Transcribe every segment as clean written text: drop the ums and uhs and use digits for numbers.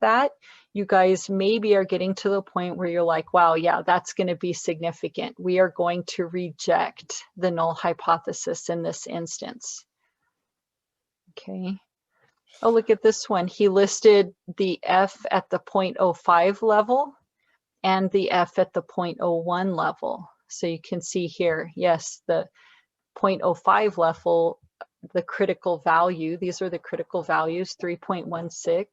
that, you guys maybe are getting to the point where you're like, wow, yeah, that's going to be significant. We are going to reject the null hypothesis in this instance. Okay. Oh, look at this one. He listed the F at the 0.05 level and the F at the 0.01 level. So you can see here, yes, the 0.05 level, the critical value, these are the critical values, 3.16,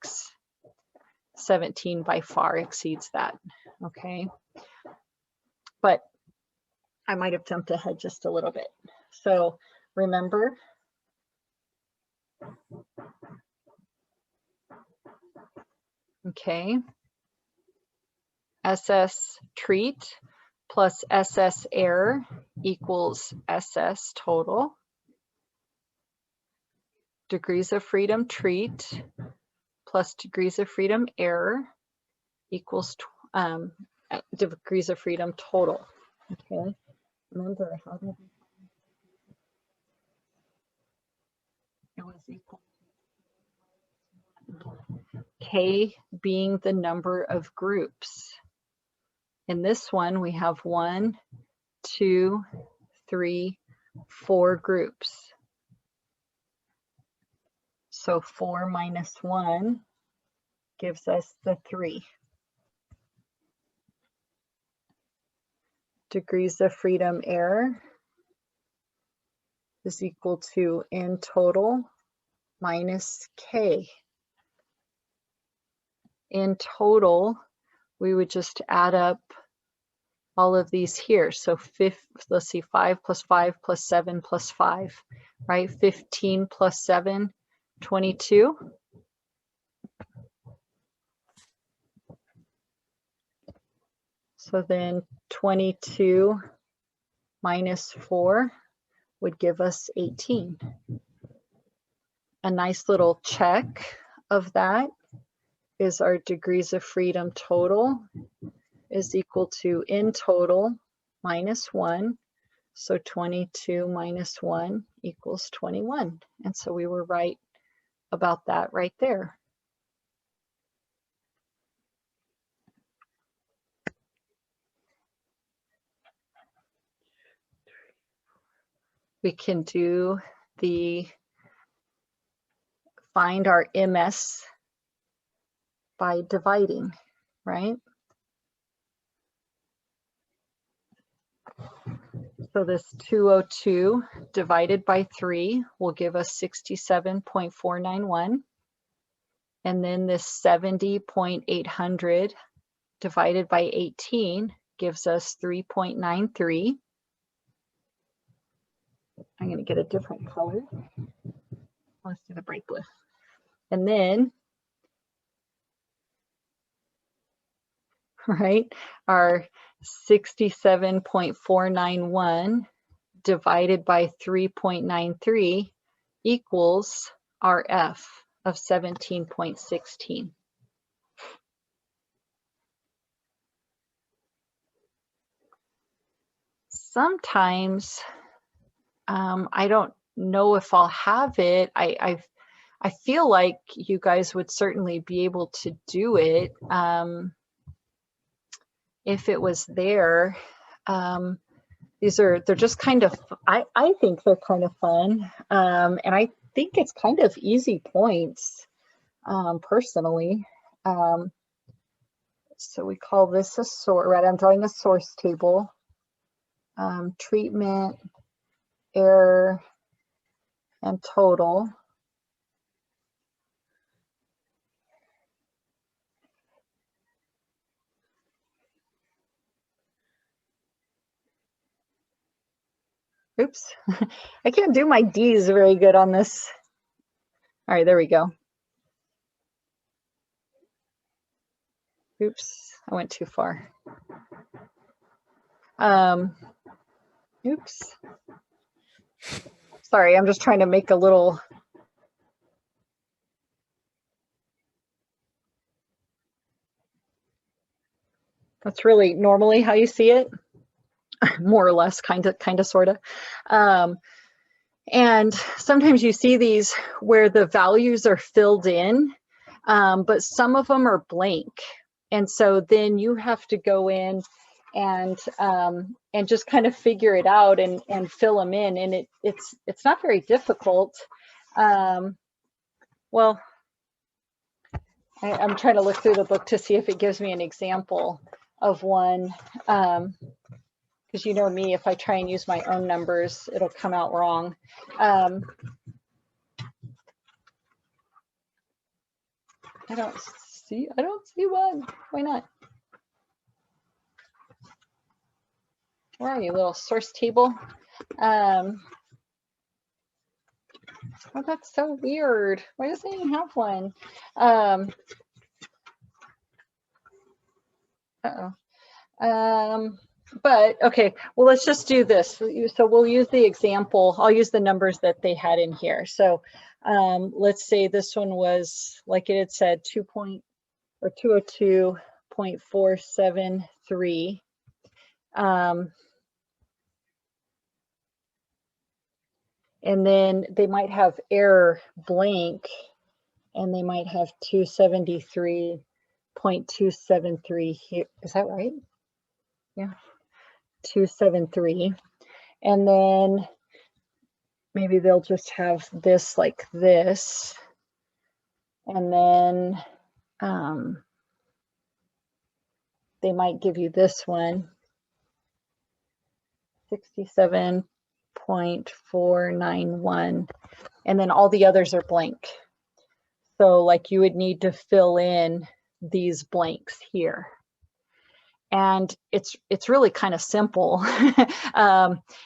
17 by far exceeds that, okay? But I might have jumped ahead just a little bit. So remember, okay, SS treat plus SS error equals SS total. Degrees of freedom treat plus degrees of freedom error equals degrees of freedom total. Okay, remember how did it was equal to K being the number of groups. In this one, we have 1, 2, 3, 4 groups. So 4 minus 1 gives us the 3. Degrees of freedom error is equal to N total minus K. In total, we would just add up all of these here. So let's see, 5 plus 5 plus 7 plus 5, right? 15 plus 7, 22. So then 22 minus 4 would give us 18. A nice little check of that is our degrees of freedom total is equal to N total minus 1. So 22 minus 1 equals 21. And so we were right about that right there. We can do the find our MS by dividing, right? So this 202 divided by 3 will give us 67.491. And then this 70.800 divided by 18 gives us 3.93. I'm going to get a different color. Let's do the bright blue. And then, right, our 67.491 divided by 3.93 equals our F of 17.16. Sometimes I don't know if I'll have it. I feel like you guys would certainly be able to do it if it was there. They're just kind of, I think they're kind of fun. And I think it's kind of easy points, personally. So we call this a source, right? I'm drawing a source table. Treatment, error, and total. Oops, I can't do my D's very good on this. All right, there we go. Oops, I went too far. Oops. Sorry, I'm just trying to make a little. That's really normally how you see it, more or less, kind of, sort of. And sometimes you see these where the values are filled in. but some of them are blank. And so then you have to go in and just kind of figure it out and fill them in. And it's not very difficult. Well, I'm trying to look through the book to see if it gives me an example of one. Because you know me, if I try and use my own numbers, it'll come out wrong. I don't see one. Why not? Where are you, little source table? Oh, that's so weird. Why doesn't it even have one? But okay, well, let's just do this. So we'll use the example. I'll use the numbers that they had in here. So let's say this one was, like it had said, 202.473. And then they might have error blank, and they might have 273.273 here. Is that right? Yeah, 273. And then maybe they'll just have this like this. And then they might give you this one, 67.491. And then all the others are blank. So like you would need to fill in these blanks here. And it's really kind of simple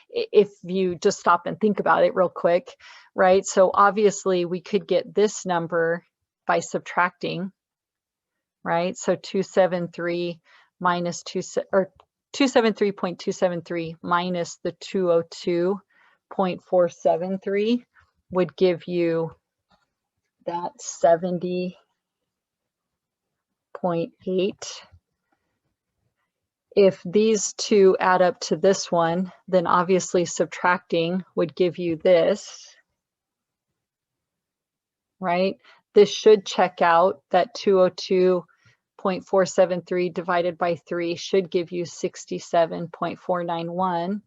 if you just stop and think about it real quick, right? So obviously we could get this number by subtracting, right? So 273 minus 273.273 minus the 202.473 would give you that 70.8. If these two add up to this one, then obviously subtracting would give you this, right? This should check out. That 202.473 divided by 3 should give you 67.491.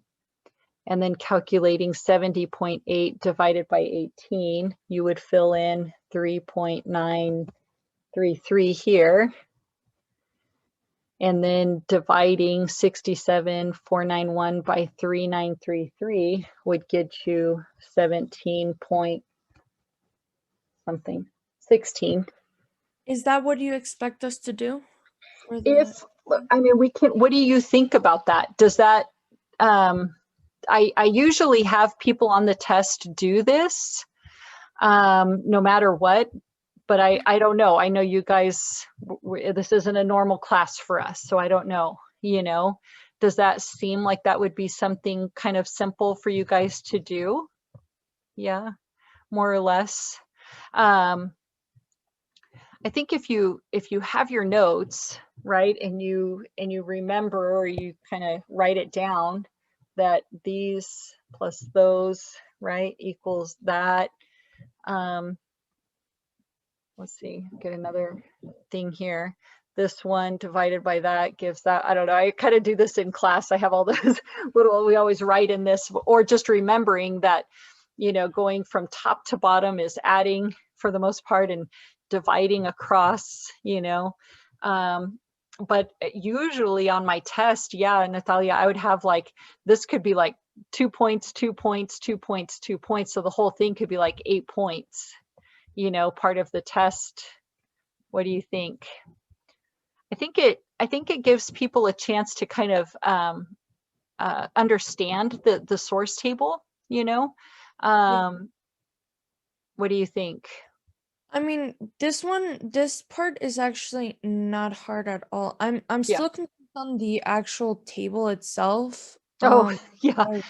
And then calculating 70.8 divided by 18, you would fill in 3.933 here. And then dividing 67,491 by 3933 would get you 17 point something, 16. Is that what you expect us to do? If, I mean, we can, what do you think about that? Does that, I usually have people on the test do this, no matter what. But I don't know. I know you guys, this isn't a normal class for us, so I don't know, you know. Does that seem like that would be something kind of simple for you guys to do? Yeah, more or less. I think if you have your notes, right, and you remember, or you kind of write it down, that these plus those, right, equals that. Let's see, get another thing here. This one divided by that gives that. I don't know. I kind of do this in class. I have all those little, we always write in this, or just remembering that, you know, going from top to bottom is adding for the most part and dividing across, you know. But usually on my test, yeah, Natalia, I would have like, this could be like 2 points, 2 points, 2 points, 2 points. So the whole thing could be like 8 points. You know, part of the test. What do you think? I think it gives people a chance to kind of understand the source table, you know. What do you think? I mean, this part is actually not hard at all. I'm still confused on the actual table itself. Oh, yeah.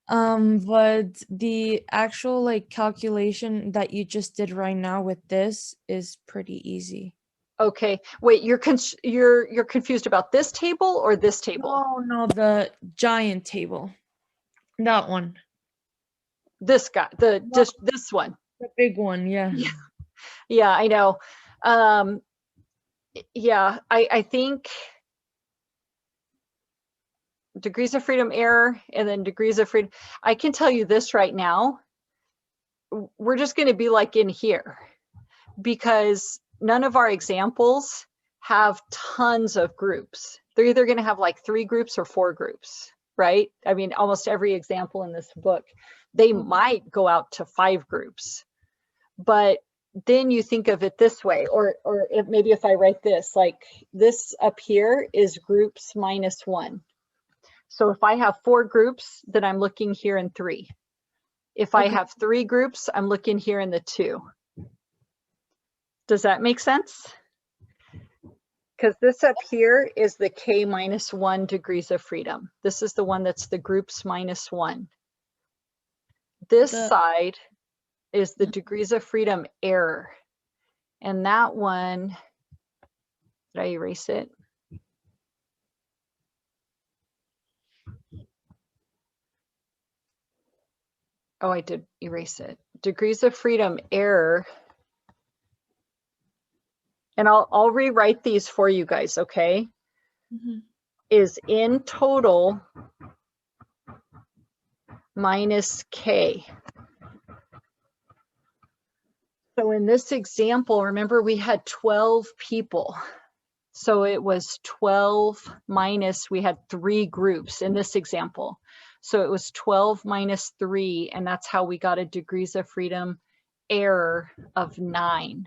But the actual like calculation that you just did right now with this is pretty easy. Okay, wait, you're confused about this table or this table? No, the giant table. That one. This guy, this one. The big one, yeah. Yeah, I know. Yeah, I think degrees of freedom error and then degrees of freedom. I can tell you this right now, we're just going to be like in here because none of our examples have tons of groups. They're either going to have like 3 groups or 4 groups, right? I mean, almost every example in this book, they might go out to 5 groups. But then you think of it this way, or maybe if I write this, like this up here is groups minus 1. So if I have 4 groups, then I'm looking here in 3. If I have 3 groups, I'm looking here in the 2. Does that make sense? Because this up here is the K minus 1 degrees of freedom. This is the one that's the groups minus 1. This side is the degrees of freedom error. And that one, did I erase it? Oh, I did erase it. Degrees of freedom error. And I'll rewrite these for you guys, okay? Is in total minus K. So in this example, remember we had 12 people. So it was 12 minus, we had 3 groups in this example. So it was 12 minus 3, and that's how we got a degrees of freedom error of 9.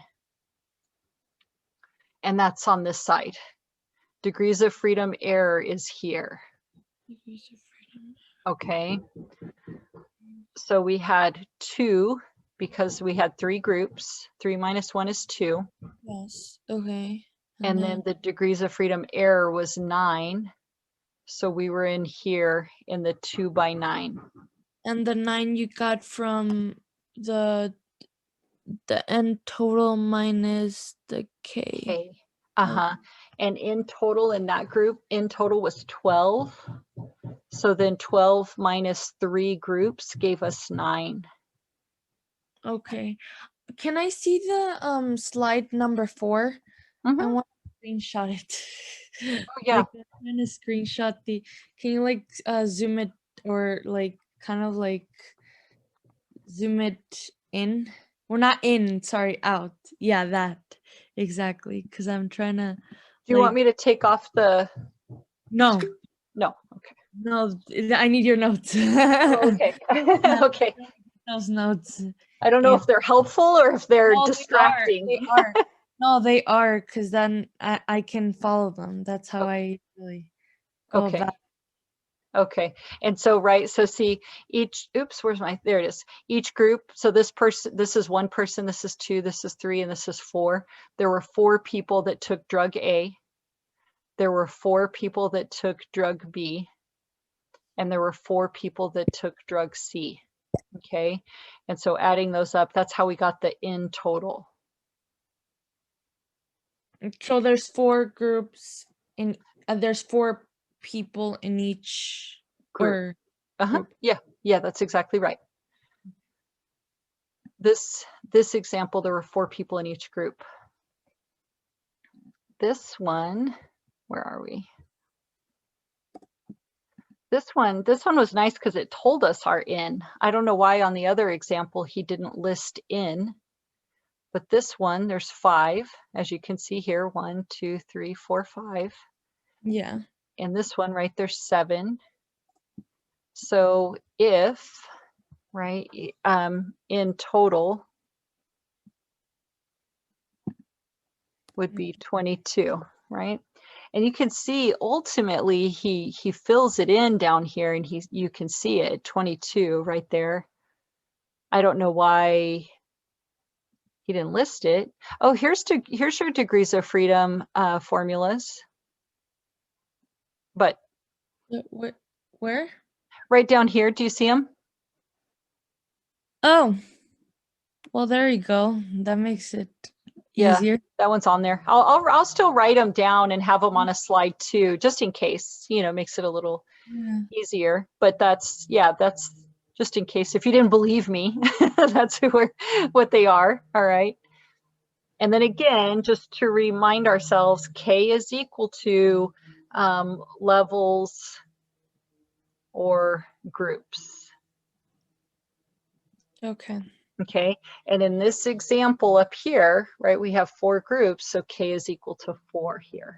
And that's on this side. Degrees of freedom error is here. Degrees of freedom. Okay. So we had 2 because we had 3 groups. 3 minus 1 is 2. Yes. Okay. And then the degrees of freedom error was 9. So we were in here in the 2 by 9. And the 9 you got from the n total minus the K. Uh-huh. And in total in that group, in total was 12. So then 12 minus 3 groups gave us 9. Okay. Can I see the slide number 4? I want to screenshot it. Oh, yeah. Like, I'm gonna screenshot the. Can you like zoom it or like kind of like zoom it in? We're not in. Sorry, out. Yeah, that exactly. Because I'm trying to. Do you want me to take off the? No. No. Okay. No, I need your notes. Oh, okay. Okay. Those notes. I don't know if they're helpful or if they're distracting. They are. No, they are, because then I can follow them. That's how I really go about. Okay. And so, right. So see each, oops, where's my, there it is. Each group. So this person, this is 1 person, this is 2, this is 3, and this is 4. There were 4 people that took drug A. There were 4 people that took drug B. And there were 4 people that took drug C. Okay. And so adding those up, that's how we got the in total. So there's 4 groups in, there's 4 people in each group. Group. Yeah, that's exactly right. This example, there were 4 people in each group. This one, where are we? This one was nice because it told us our in. I don't know why on the other example he didn't list in, but this one, there's 5, as you can see here, 1, 2, 3, 4, 5. Yeah. And this one right there's 7. So if, right, in total would be 22, right? And you can see ultimately he fills it in down here, and you can see it 22 right there. I don't know why he didn't list it. Oh, here's your degrees of freedom formulas. But where? Right down here. Do you see them? Oh, well, there you go. That makes it easier. Yeah, that one's on there. I'll still write them down and have them on a slide too, just in case, makes it a little easier. But that's just in case if you didn't believe me, that's what they are. All right. And then again, just to remind ourselves, K is equal to levels or groups. Okay. Okay, and in this example up here, right, we have 4 groups, so K is equal to 4 here.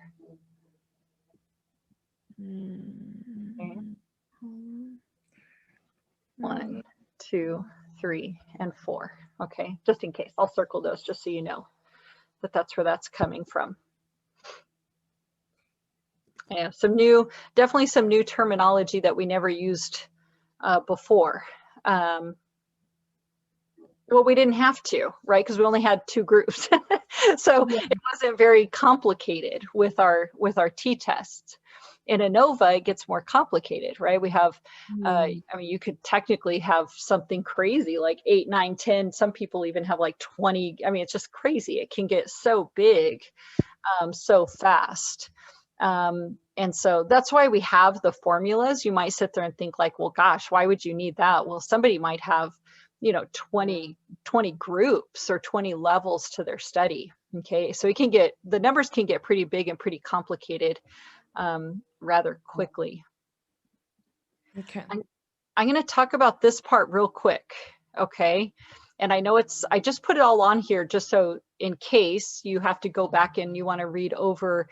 Okay. 1, 2, 3, and 4. Okay, just in case, I'll circle those just so you know that that's where that's coming from. Yeah, definitely some new terminology that we never used before. Well, we didn't have to, right? Because we only had 2 groups. So Yeah. it wasn't very complicated with our t-tests. In ANOVA, it gets more complicated, right? We have, I mean, you could technically have something crazy like 8, 9, 10. Some people even have like 20. I mean, it's just crazy. It can get so big so fast. And so that's why we have the formulas. You might sit there and think like, well, gosh, why would you need that? Well, somebody might have, you know, 20 groups or 20 levels to their study. Okay, so the numbers can get pretty big and pretty complicated rather quickly. Okay. I'm going to talk about this part real quick. Okay, and I know I just put it all on here just so in case you have to go back and you want to read over.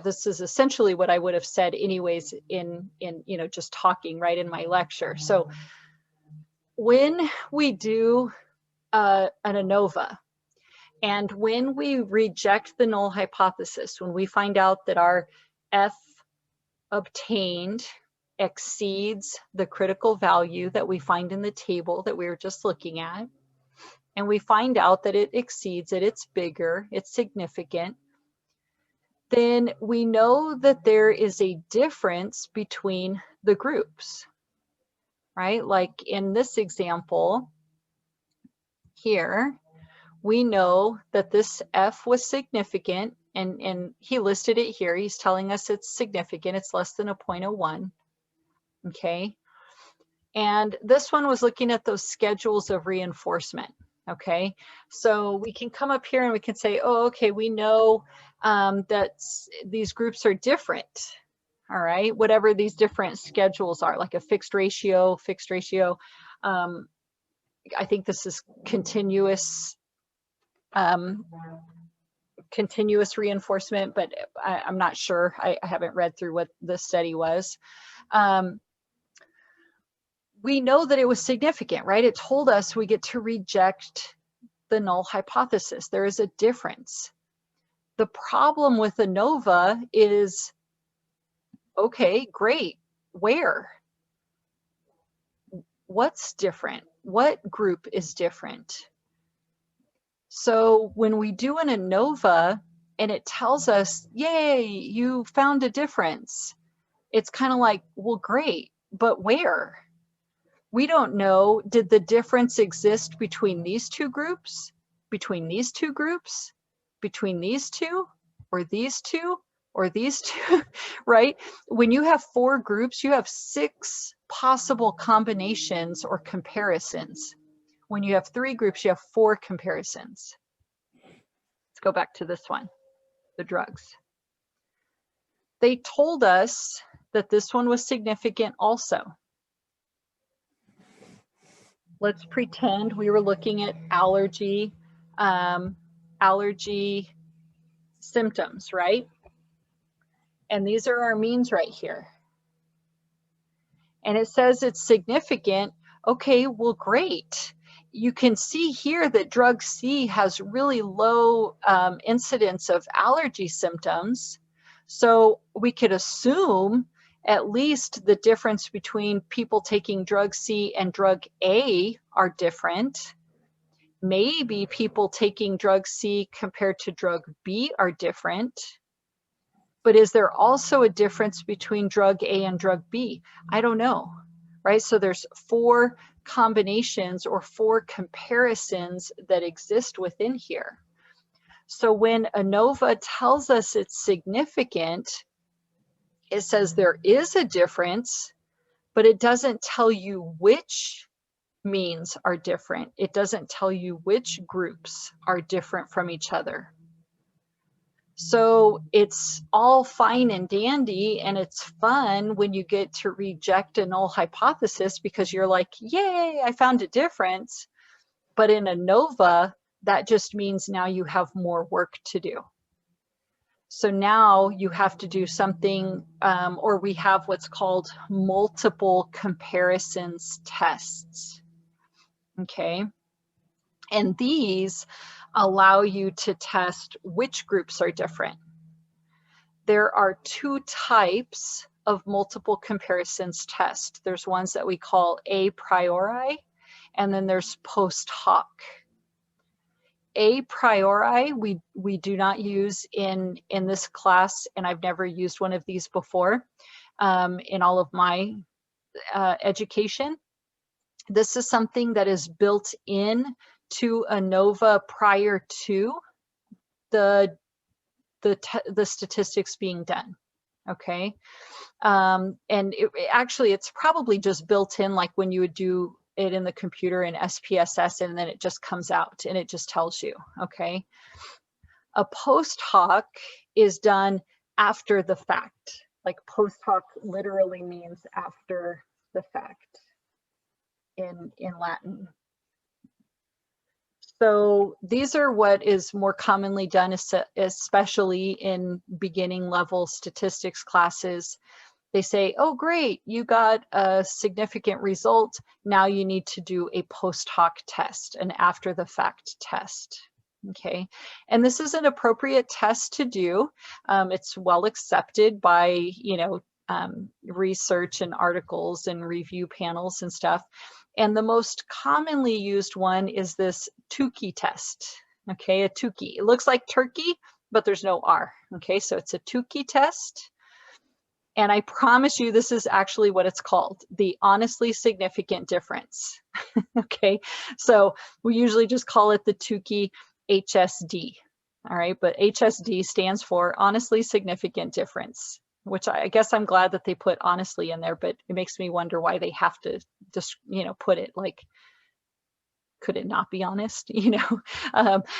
This is essentially what I would have said anyways in you know, just talking right in my lecture. So when we do an ANOVA, and when we reject the null hypothesis, when we find out that our F obtained exceeds the critical value that we find in the table that we were just looking at, and we find out that it exceeds it, it's bigger, it's significant, then we know that there is a difference between the groups, right? Like in this example here, we know that this F was significant, and he listed it here. He's telling us it's significant. It's less than a 0.01, okay? And this one was looking at those schedules of reinforcement, okay? So we can come up here and we can say, oh, okay, we know that these groups are different, all right? Whatever these different schedules are, like a fixed ratio. I think this is continuous reinforcement, but I'm not sure. I haven't read through what the study was. We know that it was significant, right? It told us we get to reject the null hypothesis. There is a difference. The problem with ANOVA is, okay, great, where? What's different? What group is different? So when we do an ANOVA and it tells us, yay, you found a difference, it's kind of like, well, great, but where? We don't know, did the difference exist between these 2 groups, between these 2 groups, between these 2, or these 2, or these 2, right? When you have 4 groups, you have 6 possible combinations or comparisons. When you have 3 groups, you have 4 comparisons. Let's go back to this one, the drugs. They told us that this one was significant also. Let's pretend we were looking at allergy symptoms, right? And these are our means right here. And it says it's significant. Okay, well, great. You can see here that drug C has really low incidence of allergy symptoms. So we could assume at least the difference between people taking drug C and drug A are different. Maybe people taking drug C compared to drug B are different. But is there also a difference between drug A and drug B? I don't know, right? So there's 4 combinations or 4 comparisons that exist within here. So when ANOVA tells us it's significant, it says there is a difference, but it doesn't tell you which means are different. It doesn't tell you which groups are different from each other. So it's all fine and dandy, and it's fun when you get to reject a null hypothesis because you're like, yay, I found a difference. But in ANOVA, that just means now you have more work to do. So now you have to do something, or we have what's called multiple comparisons tests. Okay. And these allow you to test which groups are different. There are two types of multiple comparisons test. There's ones that we call a priori, and then there's post hoc. A priori, we do not use in this class, and I've never used one of these before in all of my education. This is something that is built in to ANOVA prior to the statistics being done. Okay, and actually it's probably just built in, like when you would do it in the computer in SPSS, and then it just comes out and it just tells you. Okay, a post hoc is done after the fact. Like post hoc literally means after the fact in Latin. So these are what is more commonly done, especially in beginning level statistics classes. They say, oh, great, you got a significant result. Now you need to do a post hoc test, an after the fact test. Okay, and this is an appropriate test to do. It's well accepted by, research and articles and review panels and stuff. And the most commonly used one is this Tukey test. Okay, a Tukey. It looks like turkey, but there's no R. Okay, so it's a Tukey test. And I promise you, this is actually what it's called, the honestly significant difference. Okay, so we usually just call it the Tukey HSD. All right, but HSD stands for honestly significant difference, which I guess I'm glad that they put honestly in there, but it makes me wonder why they have to just, put it like, could it not be honest?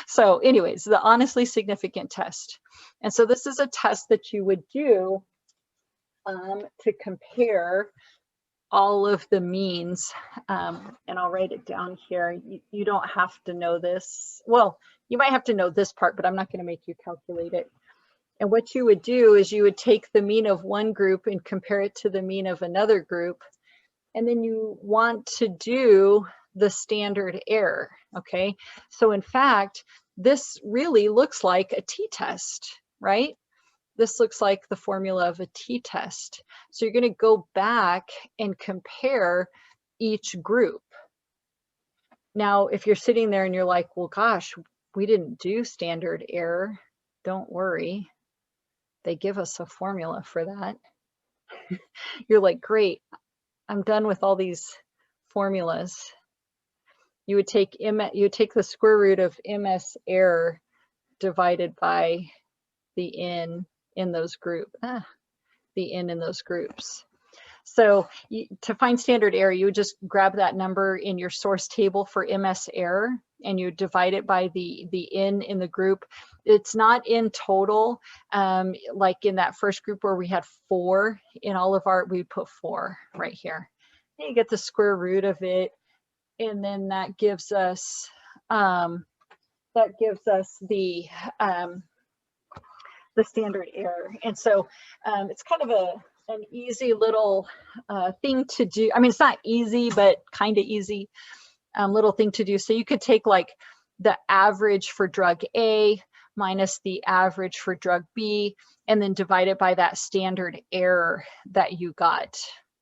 So anyways, the honestly significant test. And so this is a test that you would do to compare all of the means, and I'll write it down here. You don't have to know this. Well, you might have to know this part, but I'm not going to make you calculate it. And what you would do is you would take the mean of one group and compare it to the mean of another group. And then you want to do the standard error, okay? So in fact, this really looks like a t-test, right? This looks like the formula of a t-test. So you're gonna go back and compare each group. Now, if you're sitting there and you're like, well, gosh, we didn't do standard error, don't worry. They give us a formula for that. You're like, great, I'm done with all these formulas. You would take the square root of MS error divided by the n in those groups. The n in those groups. So to find standard error, you would just grab that number in your source table for MS error, and you divide it by the n in the group. It's not in total, like in that first group where we had 4 in all of our, we put 4 right here. And you get the square root of it, and then that gives us the standard error. And so it's kind of an easy little thing to do. I mean, it's not easy, but kind of easy little thing to do. So you could take like the average for drug A minus the average for drug B, and then divide it by that standard error that you got,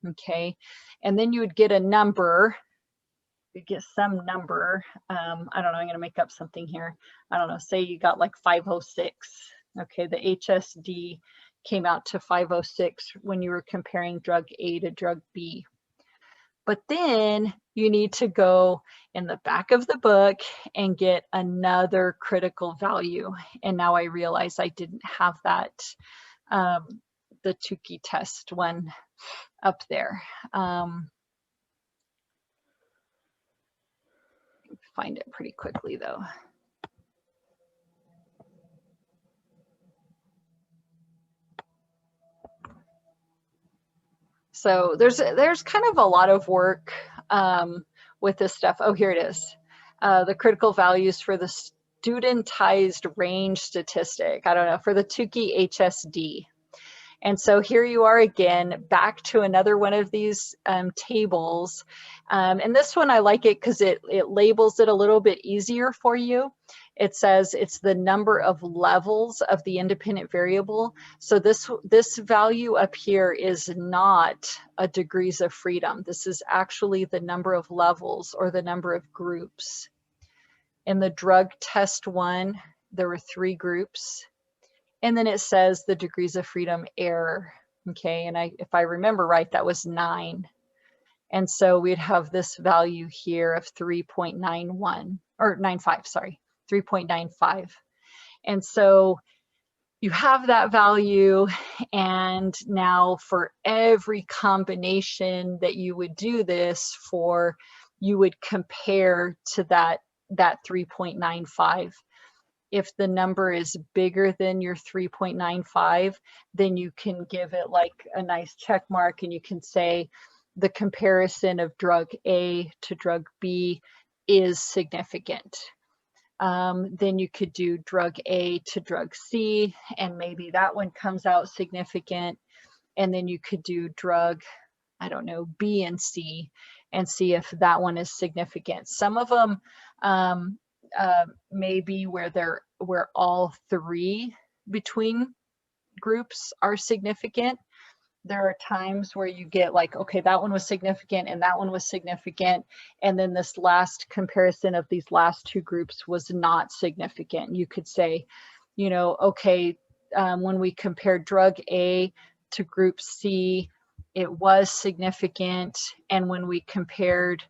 okay? And then you would get a number, you'd get some number. I don't know, I'm gonna make up something here. I don't know, say you got like 506. Okay, the HSD came out to 506 when you were comparing drug A to drug B. But then you need to go in the back of the book and get another critical value. And now I realize I didn't have that, the Tukey test one up there. find it pretty quickly though. So there's kind of a lot of work with this stuff. Oh, here it is. The critical values for the studentized range statistic. I don't know, for the Tukey HSD. And so here you are again, back to another one of these tables. And this one I like it because it labels it a little bit easier for you. It says it's the number of levels of the independent variable. So this value up here is not a degrees of freedom. This is actually the number of levels or the number of groups. In the drug test one, there were 3 groups. And then it says the degrees of freedom error. Okay, and if I remember right, that was 9. And so we'd have this value here of 3.91 or 95, sorry, 3.95. And so you have that value, and now for every combination that you would do this for, you would compare to that 3.95. If the number is bigger than your 3.95, then you can give it like a nice check mark, and you can say the comparison of drug A to drug B is significant. Then you could do drug A to drug C, and maybe that one comes out significant. And then you could do drug, I don't know, B and C, and see if that one is significant. Some of them maybe where all 3 between groups are significant. There are times where you get like, okay, that one was significant and that one was significant, and then this last comparison of these last 2 groups was not significant. You could say, you know, okay, when we compared drug A to group C, it was significant, and when we compared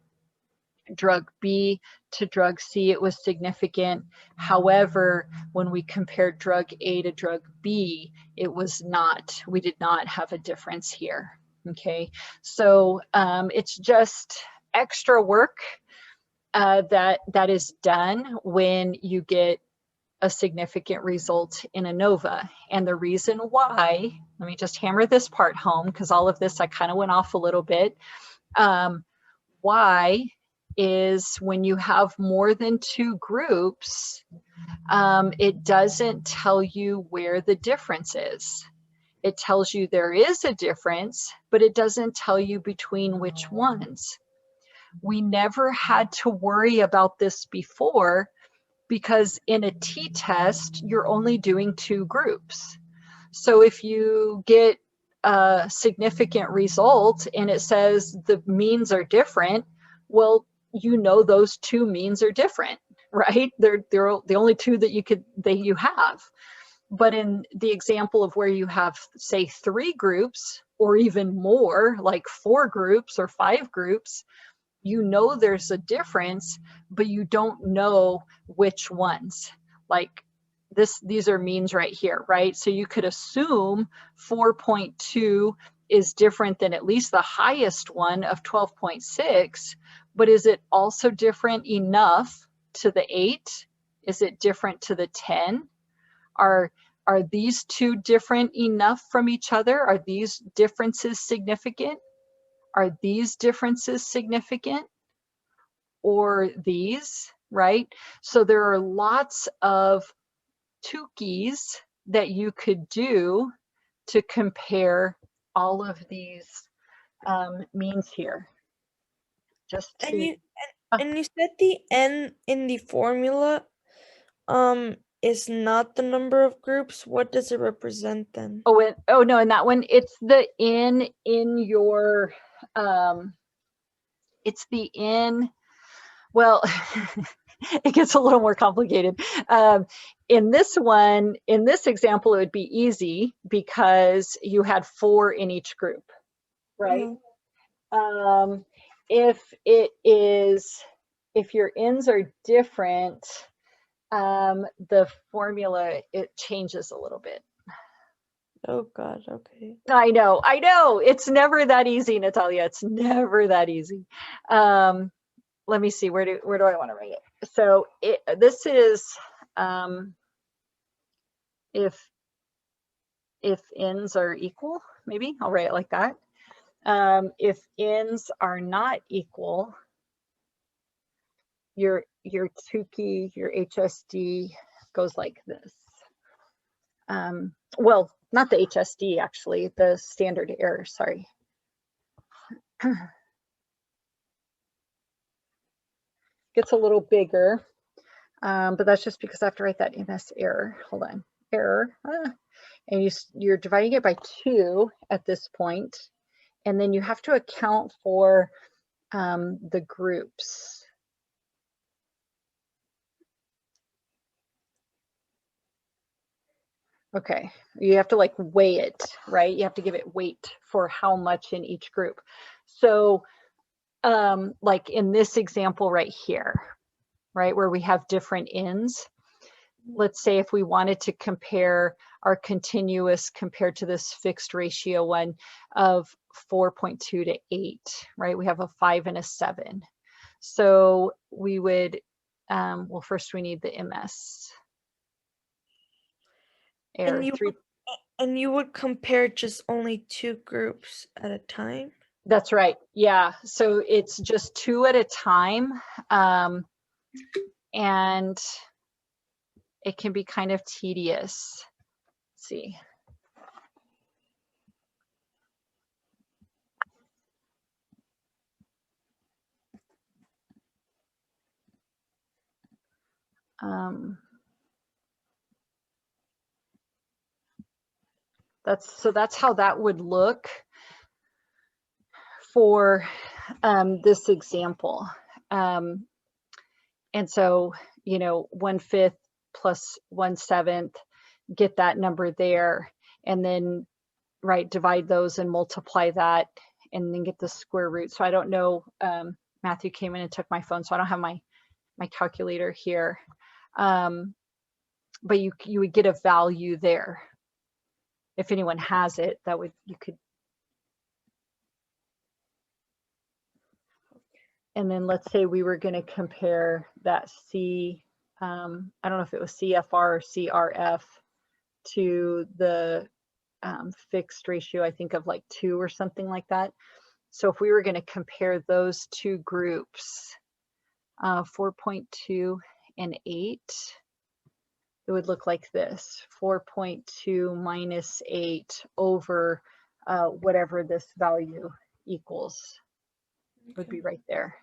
drug B to drug C, it was significant. However, when we compared drug A to drug B, it was not. We did not have a difference here. Okay, so it's just extra work that is done when you get a significant result in ANOVA. And the reason why, let me just hammer this part home, because all of this I kind of went off a little bit. Why is when you have more than 2 groups, it doesn't tell you where the difference is. It tells you there is a difference, but it doesn't tell you between which ones. We never had to worry about this before, because in a t-test, you're only doing 2 groups. So if you get a significant result and it says the means are different, well, you know those 2 means are different, right? They're the only 2 that you have. But in the example of where you have, say, 3 groups or even more, like 4 groups or 5 groups, you know there's a difference, but you don't know which ones. Like these are means right here, right? So you could assume 4.2 is different than at least the highest one of 12.6, but is it also different enough to the 8? Is it different to the 10? Are these 2 different enough from each other? Are these differences significant? Are these differences significant? Or these, right? So there are lots of Tukeys that you could do to compare all of these means here. Just to, and you said the N in the formula is not the number of groups. What does it represent then? Oh no, in that one, it's the N in your, it's the N, well, it gets a little more complicated. In this one, in this example, it would be easy because you had 4 in each group, right? Mm-hmm. If your N's are different, the formula, it changes a little bit. Oh God, okay. I know, it's never that easy, Natalia, it's never that easy. Let me see, where do I want to write it? So this is if n's are equal, maybe I'll write it like that. If n's are not equal, your Tukey, your HSD goes like this. Well, not the HSD actually, the standard error, sorry. Gets a little bigger, but that's just because I have to write that MS error. Hold on, error. And you're dividing it by 2 at this point, and then you have to account for the groups. Okay, you have to like weigh it, right? You have to give it weight for how much in each group. So like in this example right here, right, where we have different n's, let's say if we wanted to compare our continuous compared to this fixed ratio one of 4.2 to 8, right? We have a 5 and a 7. So we would, well, first we need the MS. Error And you would compare just only 2 groups at a time? That's right. Yeah. So it's just 2 at a time. And it can be kind of tedious. Let's see. That's how that would look for this example. And so, you know, 1/5 plus 1/7, get that number there, and then, right, divide those and multiply that, and then get the square root. So I don't know, Matthew came in and took my phone, so I don't have my calculator here. But you would get a value there. If anyone has it, that would, you could. And then let's say we were going to compare that I don't know if it was CFR or CRF to the fixed ratio, I think of like 2 or something like that. So if we were going to compare those 2 groups, 4.2 and 8, it would look like this: 4.2 minus 8 over whatever this value equals. Would be right there.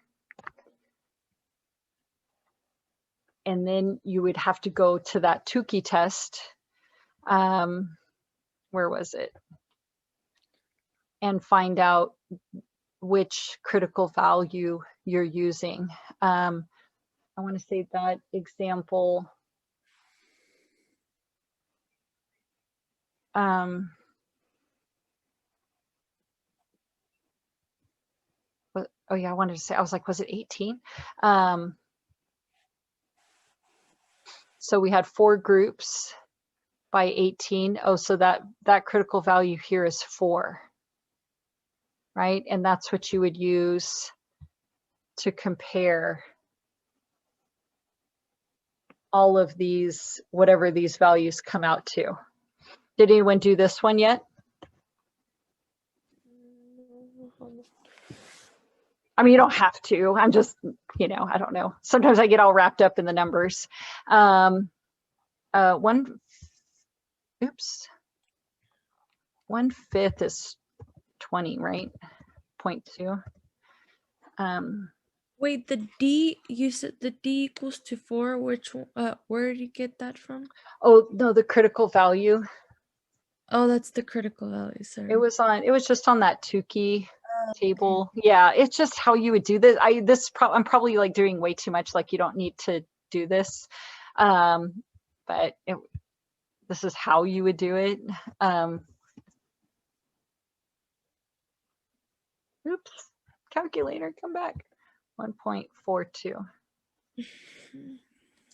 And then you would have to go to that Tukey test. Where was it? And find out which critical value you're using. I want to say that example. Oh yeah, I wanted to say, I was like, was it 18? So we had 4 groups by 18. Oh, so that critical value here is 4, right? And that's what you would use to compare all of these, whatever these values come out to. Did anyone do this one yet? I mean, you don't have to. I'm just, you know, I don't know. Sometimes I get all wrapped up in the numbers. 1/5 is 20, right? 0.2. Wait, the D, you said the D equals to 4. Which where did you get that from? Oh no, the critical value. Oh, that's the critical value. Sorry. It was just on that Tukey table. Yeah, it's just how you would do this. I'm probably like doing way too much. Like, you don't need to do this, but this is how you would do it. Oops, calculator, come back. 1.42.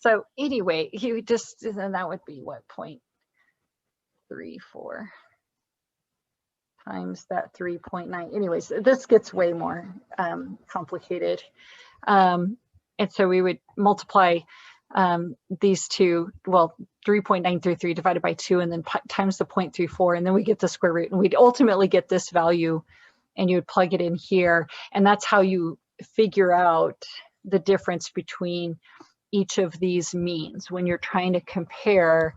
So anyway, you just, and that would be what, 0.34 times that 3.9. Anyways, this gets way more complicated. And so we would multiply these two, well, 3.933 divided by 2, and then times the 0.34, and then we get the square root, and we'd ultimately get this value, and you would plug it in here, and that's how you figure out the difference between each of these means when you're trying to compare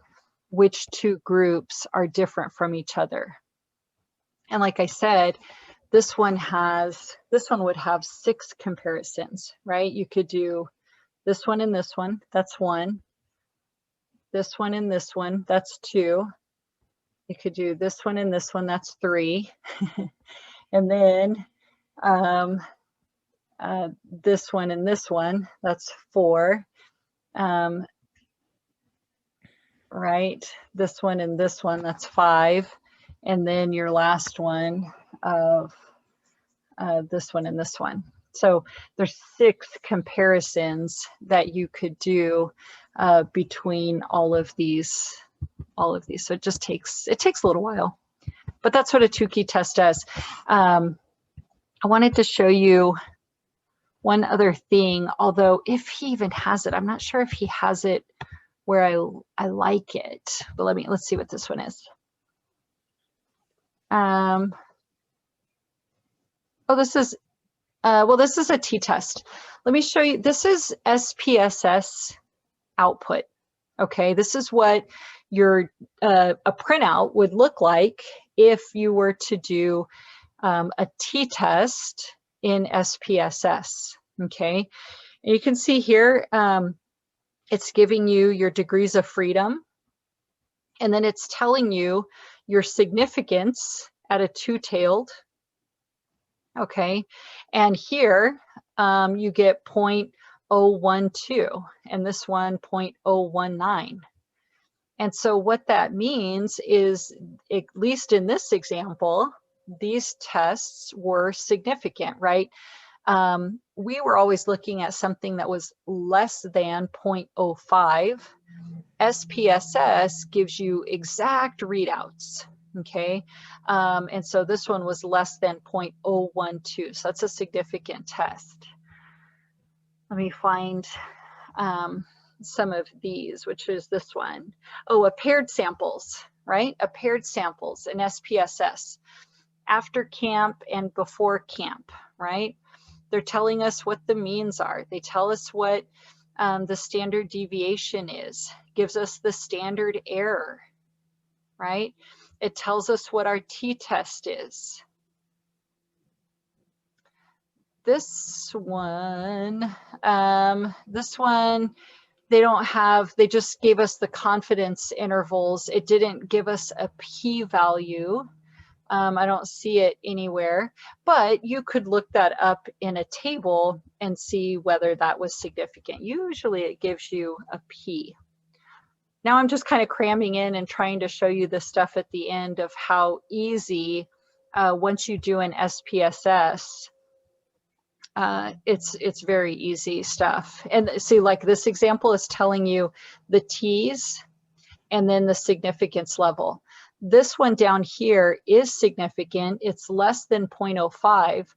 which two groups are different from each other. And like I said, this one would have 6 comparisons, right? You could do this one and this one, that's 1. This one and this one, that's 2. You could do this one and this one, that's 3. And then this one and this one, that's 4. Right, this one and this one, that's 5. And then your last one of this one and this one. So there's 6 comparisons that you could do between all of these. So it just takes a little while, but that's what a Tukey test does. I wanted to show you one other thing, although if he even has it, I'm not sure if he has it where I like it, but let's see what this one is. Oh, this is this is a t-test. Let me show you. This is SPSS output. Okay, this is what your a printout would look like if you were to do a t-test in SPSS. Okay, and you can see here it's giving you your degrees of freedom, and then it's telling you your significance at a two-tailed. Okay, and here you get 0.012, and this one 0.019. And so what that means is, at least in this example, these tests were significant, right? We were always looking at something that was less than 0.05. SPSS gives you exact readouts. Okay, and so this one was less than 0.012, so that's a significant test. Let me find some of these, which is this one. Oh, a paired samples, right? A paired samples in SPSS, after camp and before camp, right? They're telling us what the means are. They tell us what the standard deviation is, gives us the standard error, right? It tells us what our t-test is. This one, they don't have, they just gave us the confidence intervals. It didn't give us a p-value. I don't see it anywhere, but you could look that up in a table and see whether that was significant. Usually it gives you a p. Now I'm just kind of cramming in and trying to show you the stuff at the end of how easy, once you do an SPSS, it's very easy stuff. And see, like this example is telling you the T's and then the significance level. This one down here is significant. It's less than 0.05.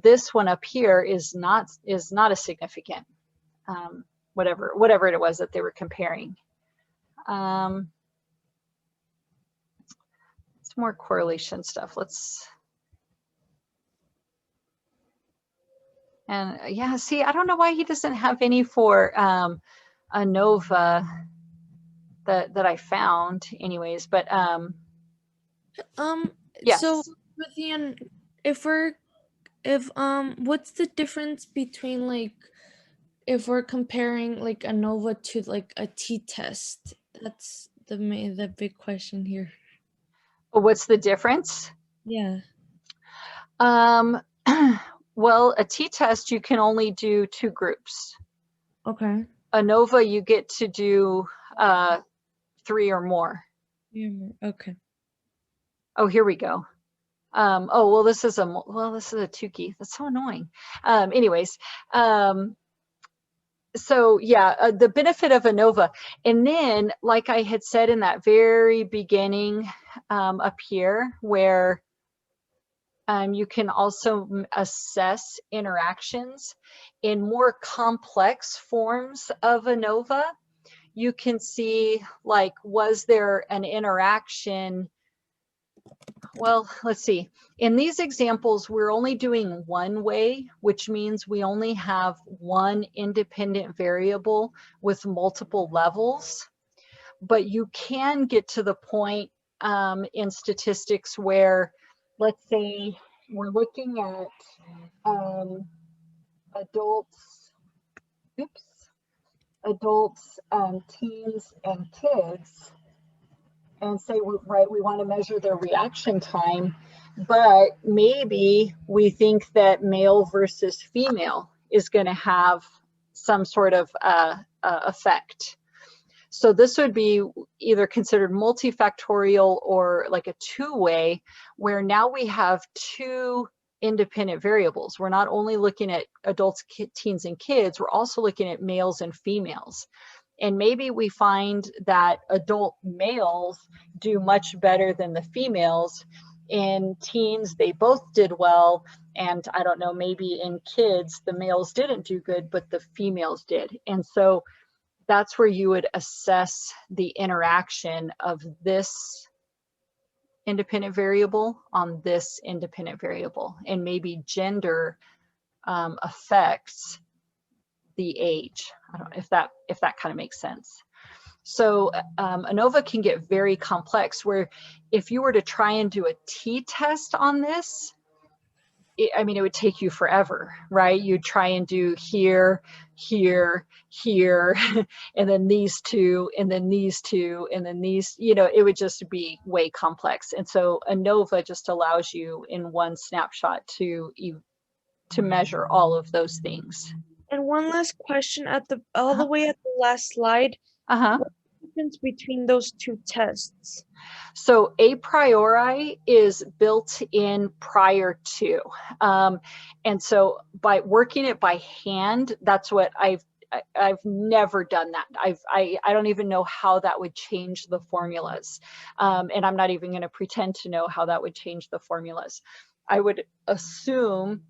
This one up here is not a significant, whatever it was that they were comparing. It's more correlation stuff. And yeah, see, I don't know why he doesn't have any for ANOVA that I found anyways, but yes. So with the what's the difference between, like, if we're comparing like ANOVA to like a t-test? That's the big question here. What's the difference? Yeah. Well, a t-test, you can only do 2 groups. Okay. ANOVA, you get to do 3 or more. Okay. Oh, here we go. Oh, well, this is a Tukey. That's so annoying. Anyways, so yeah, the benefit of ANOVA, and then like I had said in that very beginning up here, where You can also assess interactions in more complex forms of ANOVA. You can see, like, was there an interaction? Well, let's see. In these examples, we're only doing one way, which means we only have one independent variable with multiple levels. But you can get to the point in statistics where, let's say, we're looking at adults, teens, and kids, and say, right, we want to measure their reaction time, but maybe we think that male versus female is going to have some sort of effect. So this would be either considered multifactorial or like a two-way, where now we have two independent variables. We're not only looking at adults, teens, and kids, we're also looking at males and females. And maybe we find that adult males do much better than the females. In teens, they both did well. And I don't know, maybe in kids, the males didn't do good, but the females did. And so that's where you would assess the interaction of this independent variable on this independent variable, and maybe gender affects the age. I don't know if that kind of makes sense. So ANOVA can get very complex, where if you were to try and do a t-test on this, I mean, it would take you forever, right? You'd try and do here, here, here, and then these two, and then these two, and then these, you know, it would just be way complex. And so ANOVA just allows you in one snapshot to measure all of those things. And one last question at the all the way at the last slide. What's the difference between those two tests? So a priori is built in prior to. And so by working it by hand, that's what I've never done that. I don't even know how that would change the formulas. And I'm not even going to pretend to know how that would change the formulas. I would assume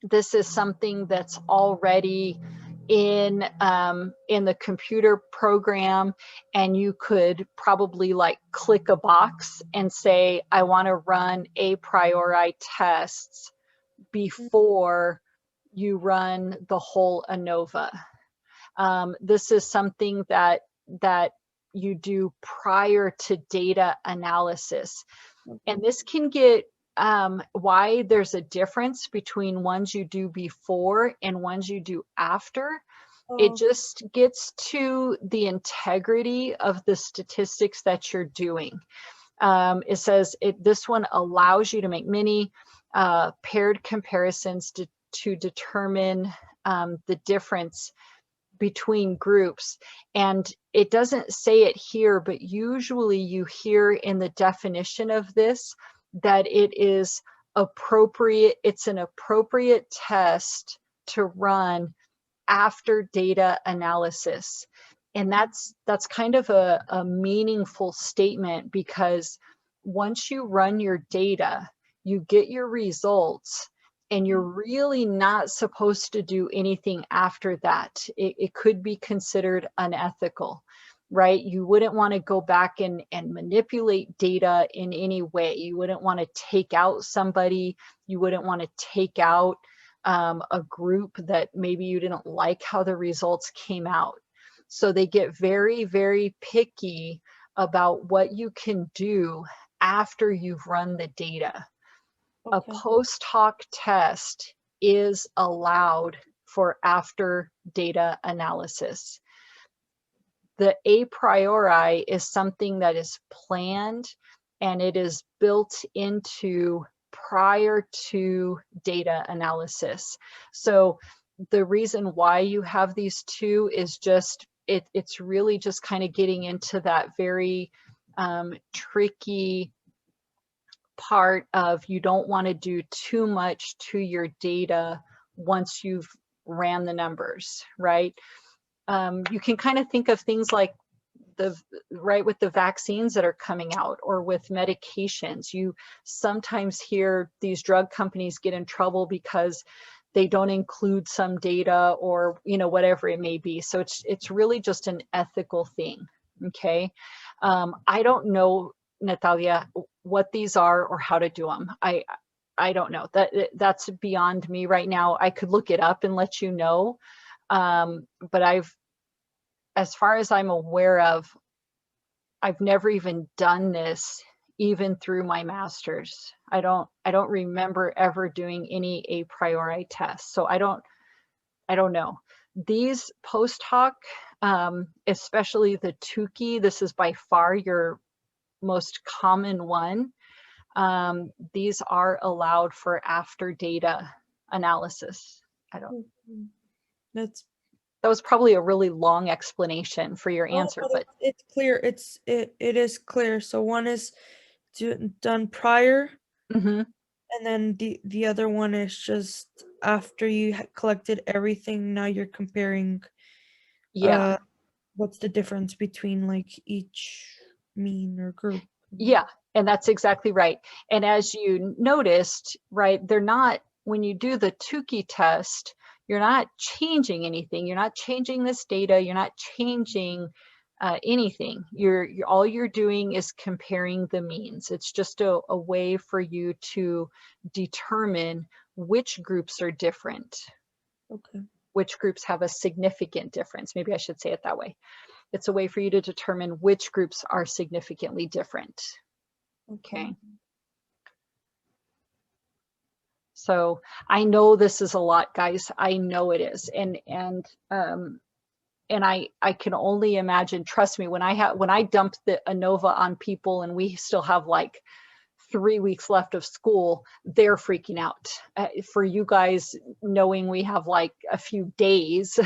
this is something that's already in the computer program, and you could probably like click a box and say, I want to run a priori tests before you run the whole ANOVA. This is something that you do prior to data analysis. And this can get why there's a difference between ones you do before and ones you do after. It just gets to the integrity of the statistics that you're doing. It says this one allows you to make many paired comparisons to determine the difference between groups. And it doesn't say it here, but usually you hear in the definition of this that it is appropriate, it's an appropriate test to run after data analysis. And that's kind of a meaningful statement, because once you run your data, you get your results, and you're really not supposed to do anything after that. It could be considered unethical, right? You wouldn't want to go back and manipulate data in any way. You wouldn't want to take out somebody. You wouldn't want to take out a group that maybe you didn't like how the results came out. So they get very, very picky about what you can do after you've run the data. A post hoc test is allowed for after data analysis. The a priori is something that is planned, and it is built into prior to data analysis. So the reason why you have these two is just, it's really just kind of getting into that very tricky part of, you don't want to do too much to your data once you've ran the numbers, right? You can kind of think of things like right, with the vaccines that are coming out or with medications, you sometimes hear these drug companies get in trouble because they don't include some data, or whatever it may be. So it's really just an ethical thing. Okay. I don't know, Natalia, what these are or how to do them. I don't know. That's beyond me right now. I could look it up and let you know. But as far as I'm aware of, I've never even done this, even through my master's. I don't remember ever doing any a priori tests. So I don't know. These post hoc, especially the Tukey, this is by far your most common one. These are allowed for after data analysis. That was probably a really long explanation for your answer, but it's clear. It is clear. So one is done prior, Mhm. and then the other one is just after you collected everything. Now you're comparing. Yeah. What's the difference between like each mean or group? Yeah, and that's exactly right. And as you noticed, right, they're not, when you do the Tukey test, you're not changing anything. You're not changing this data. You're not changing anything. All you're doing is comparing the means. It's just a way for you to determine which groups are different. Okay. Which groups have a significant difference. Maybe I should say it that way. It's a way for you to determine which groups are significantly different. Okay. So I know this is a lot, guys. I know it is. And I can only imagine, trust me, when I dumped the ANOVA on people and we still have like 3 weeks left of school, they're freaking out. For you guys, knowing we have like a few days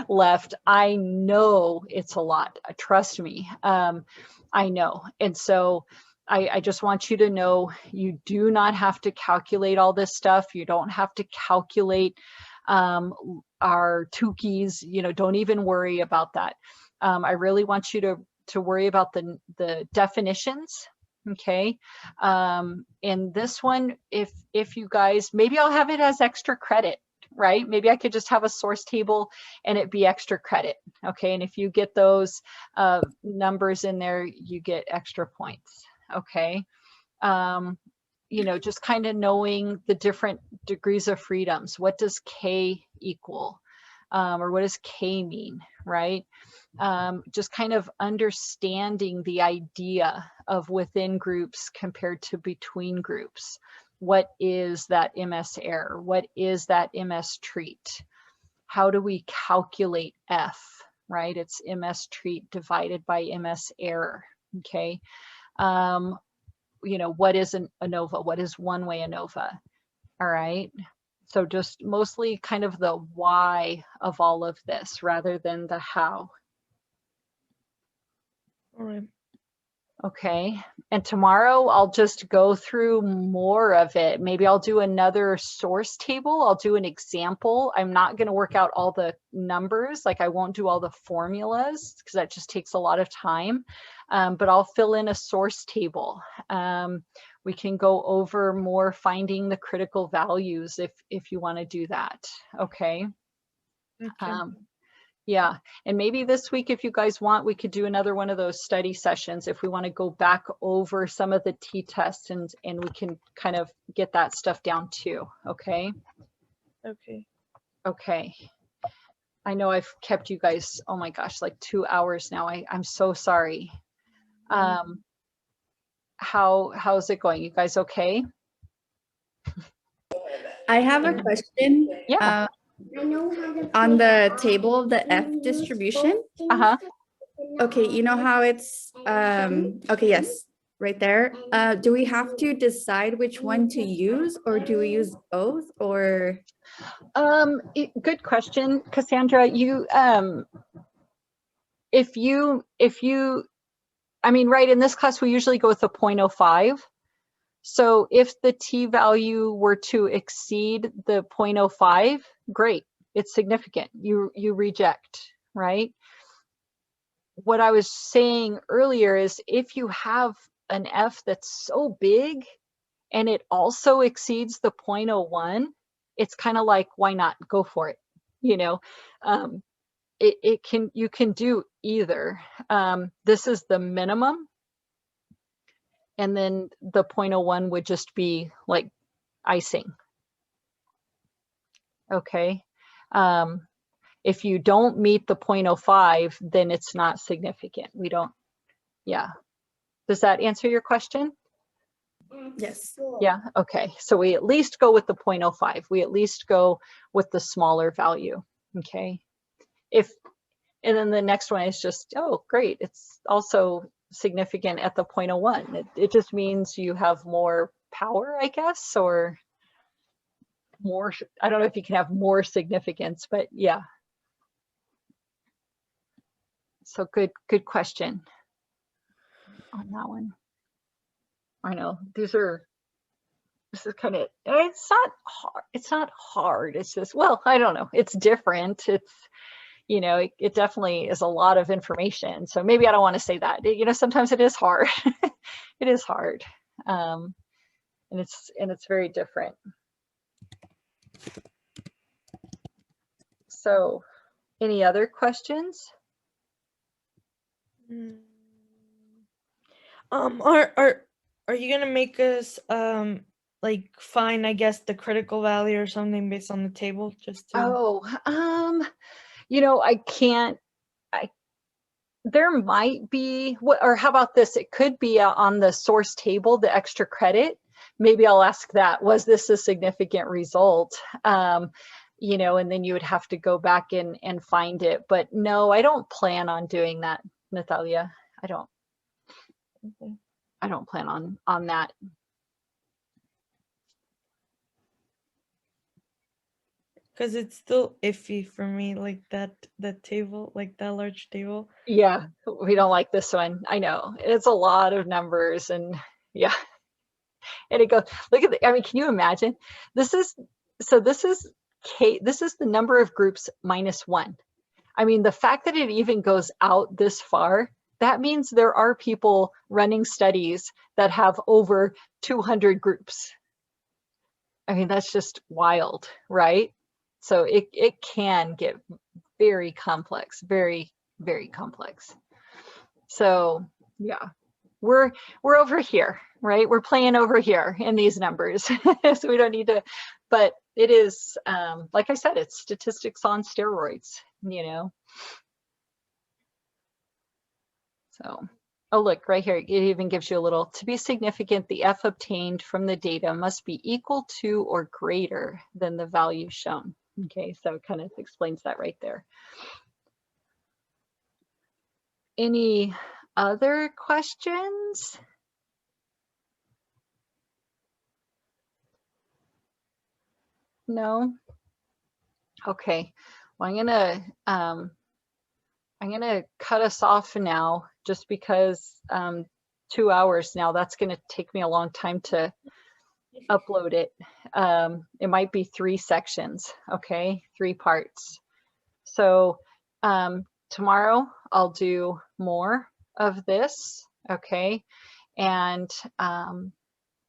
left, I know it's a lot. Trust me. I know. And so I just want you to know, you do not have to calculate all this stuff. You don't have to calculate our Tukeys, don't even worry about that. I really want you to worry about the definitions. Okay. And this one, if you guys, maybe I'll have it as extra credit, right? Maybe I could just have a source table and it be extra credit. Okay. And if you get those numbers in there, you get extra points. Okay. Just kind of knowing the different degrees of freedoms. What does K equal? Or what does K mean, right? Just kind of understanding the idea of within groups compared to between groups. What is that MS error? What is that MS treat? How do we calculate F, right? It's MS treat divided by MS error, okay? What is an ANOVA? What is one-way ANOVA? All right. So just mostly kind of the why of all of this rather than the how. All right. Okay. And tomorrow I'll just go through more of it. Maybe I'll do another source table. I'll do an example. I'm not going to work out all the numbers. Like I won't do all the formulas because that just takes a lot of time. But I'll fill in a source table. We can go over more finding the critical values if you want to do that. Okay. Yeah, and maybe this week, if you guys want, we could do another one of those study sessions if we want to go back over some of the t-tests and we can kind of get that stuff down too. Okay. Okay. Okay. I know I've kept you guys, oh my gosh, like 2 hours now. I'm so sorry. How's it going? You guys okay? I have a question. Yeah. On the table of the F distribution. Uh-huh. Okay, you know how it's okay, yes, right there. Do we have to decide which one to use, or do we use both, or? Good question, Cassandra. You if you I mean, right, in this class we usually go with a 0.05. So if the t-value were to exceed the 0.05, great, it's significant. You reject, right? what I was saying earlier is if you have an F that's so big and it also exceeds the 0.01, it's kind of like, why not go for it? You know, you can do either. This is the minimum. And then the 0.01 would just be like icing. Okay. If you don't meet the 0.05, then it's not significant. We don't, yeah. Does that answer your question? Yes. Yeah, okay. So we at least go with the 0.05. We at least go with the smaller value, okay? And then the next one is just, oh, great. It's also significant at the 0.01. It just means you have more power, I guess, or more, I don't know if you can have more significance, but yeah. So good question on that one. I know this is kind of, it's not hard. It's just, well, I don't know. It's different. It's, you know, it definitely is a lot of information. So maybe I don't want to say that. You know, sometimes it is hard. It is hard. And it's very different. So any other questions? Are you gonna make us like find, I guess, the critical value or something based on the table just to? Oh, you know, there might be, or how about this? It could be on the source table, the extra credit. Maybe I'll ask that, was this a significant result? You know, and then you would have to go back and find it. But no, I don't plan on doing that, Natalia. I don't. Okay. I don't plan on that. Because it's still iffy for me, like that table, like that large table. Yeah, we don't like this one. I know. It's a lot of numbers, and yeah. And it goes, look at I mean, can you imagine? This is the number of groups minus 1. I mean, the fact that it even goes out this far, that means there are people running studies that have over 200 groups. I mean, that's just wild, right? So it can get very complex, very, very complex. So yeah, we're over here, right? We're playing over here in these numbers. So we don't need to, but it is, like I said, it's statistics on steroids, you know? So, oh, look right here, it even gives you a little, to be significant, the F obtained from the data must be equal to or greater than the value shown. Okay, so it kind of explains that right there. Any other questions? No? Okay, well, I'm gonna cut us off now just because 2 hours now, that's gonna take me a long time to upload it. It might be 3 sections, okay, 3 parts. So tomorrow I'll do more of this, okay, and how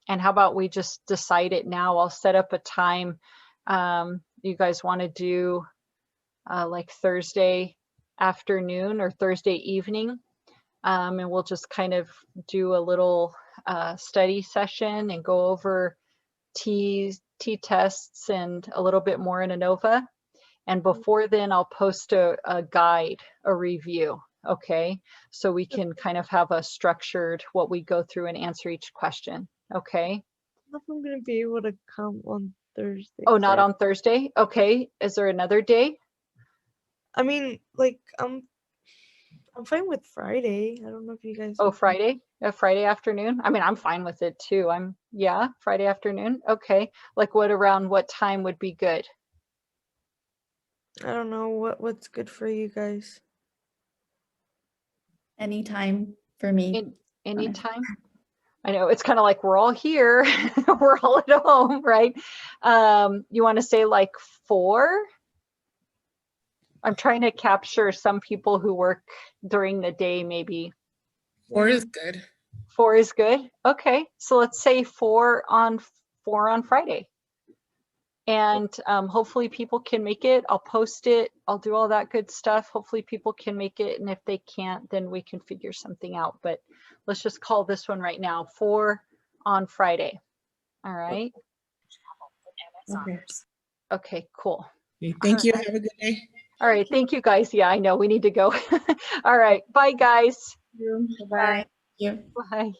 about we just decide it now? I'll set up a time. You guys want to do like Thursday afternoon or Thursday evening, and we'll just kind of do a little study session and go over t-tests and a little bit more in ANOVA. And before then, I'll post a guide, a review, okay? So we can kind of have a structured what we go through and answer each question, okay? I don't know if I'm gonna be able to come on Thursday. Oh, not on Thursday? Okay, is there another day? I mean, like, I'm fine with Friday. I don't know if you guys. Oh, Friday? Friday afternoon? I mean, I'm fine with it too. Yeah, Friday afternoon. Okay. Like around what time would be good? I don't know what's good for you guys. Anytime for me. Anytime? I know it's kind of like we're all here. We're all at home, right? You want to say like 4? I'm trying to capture some people who work during the day, maybe. 4 is good. 4 is good. Okay, so let's say 4 on Friday. And hopefully people can make it. I'll post it. I'll do all that good stuff. Hopefully people can make it. And if they can't, then we can figure something out. But let's just call this one right now, 4 on Friday. All right. Okay. Okay, cool. Okay, thank you. Have a good day. All right. Thank you guys. Yeah, I know we need to go. All right. Bye guys. Bye. Yeah. Bye.